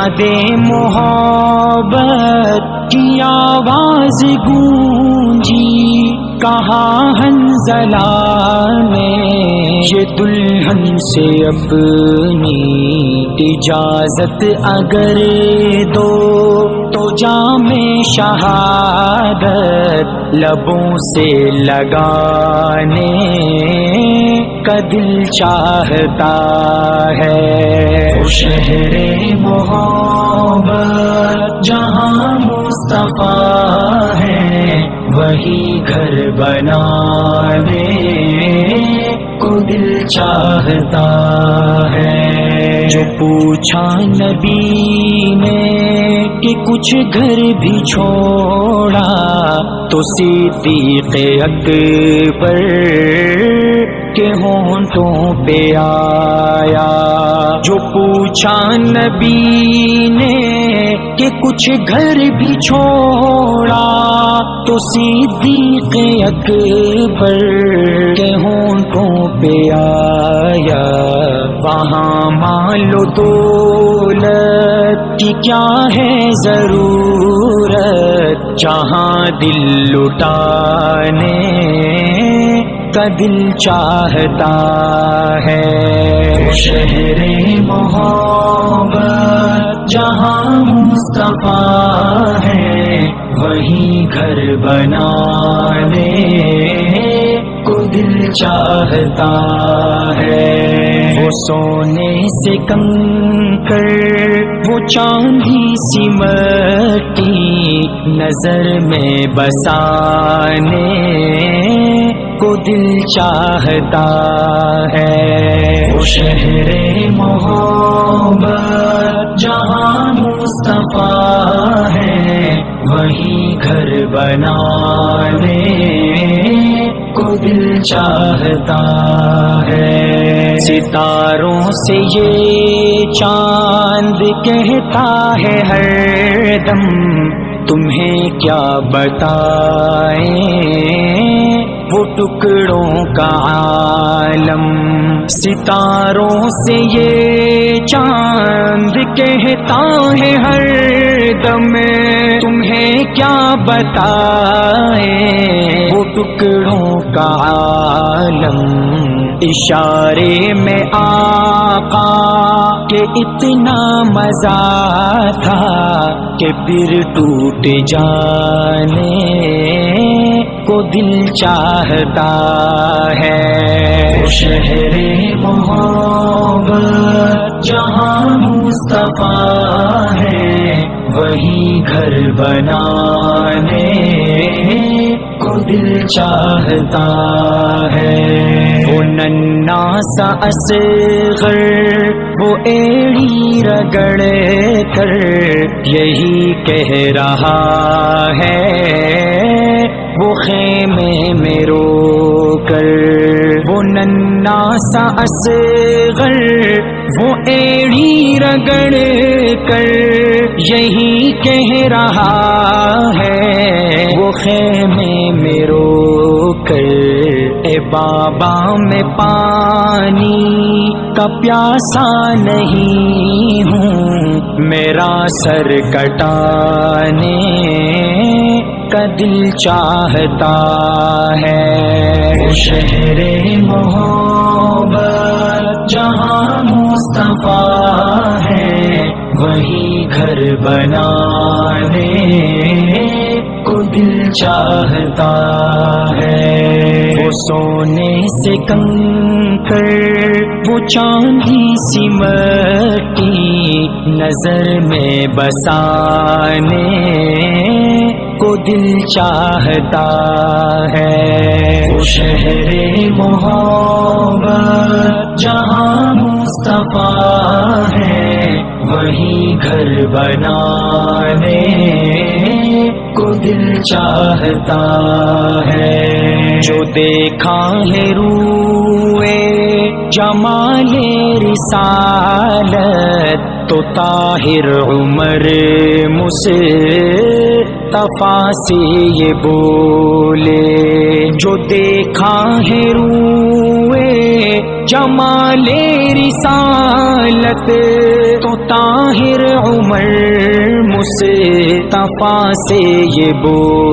یاد محبت کی آواز گونجی، کہاں حنظلہ نے یہ دلہن سے اپنی اجازت اگر دو تو جام شہادت لبوں سے لگانے کا دل چاہتا ہے۔ وہ شہر محبت جہاں مصطفیٰ ہے، وہی گھر بنانے کو دل چاہتا ہے۔ جو پوچھا نبی نے کہ کچھ گھر بھی چھوڑا، تو صدیق اکبر کے ہونٹوں پہ آیا۔ جو پوچھا نبی نے کہ کچھ گھر بھی چھوڑا، تو صدیق اکبر کے ہونٹوں پہ آیا۔ وہاں مال و دولت کی کیا ہے ضرورت، جہاں دل لٹانے کا دل چاہتا ہے۔ شہر محبت جہاں مصطفیٰ ہے، وہی گھر بنانے کو دل چاہتا ہے۔ وہ سونے سے کنکر، وہ چاندی سی مٹی، نظر میں بسانے کو دل چاہتا ہے۔ وہ شہر محبت جہاں مصطفیٰ ہے، وہی گھر بنانے کو دل چاہتا ہے۔ ستاروں سے یہ چاند کہتا ہے ہر دم، تمہیں کیا بتائیں وہ ٹکڑوں کا عالم۔ ستاروں سے یہ چاند کہتا ہے ہر دم، تمہیں کیا بتائیں وہ ٹکڑوں کا عالم۔ اشارے میں آقا کہ اتنا مزہ تھا کہ پھر ٹوٹ جانے کو دل چاہتا ہے۔ شہر محبت جہاں مصطفیٰ ہے، وہی گھر بنانے کو دل چاہتا ہے۔ وہ ننھا سا اصغر، وہ ایڑی رگڑ کر یہی کہہ رہا ہے، وہ خیمے میں رو کر۔ وہ ننھا سا اصغر، وہ ایڑی رگڑ کر یہی کہہ رہا ہے، وہ خیمے میں رو کر۔ اے بابا میں پانی کا پیاسا نہیں ہوں، میرا سر کٹانے کا دل چاہتا ہے۔ شہر محبت جہاں مصطفیٰ ہے، وہی گھر بنانے کو دل چاہتا ہے۔ وہ سونے سے کنکر، وہ چاندی سی مٹی، نظر میں بسانے کو دل چاہتا ہے۔ وہ شہر محبت جہاں مصطفیٰ ہے، وہی گھر بنانے کو دل چاہتا ہے۔ جو دیکھا ہے روئے جمال رسالت، تو طاہر عمر مصطفیٰ سے یہ بولے۔ جو دیکھا ہے روئے جمال رسالت تو طاہر عمر مصطفیٰ سے یہ بول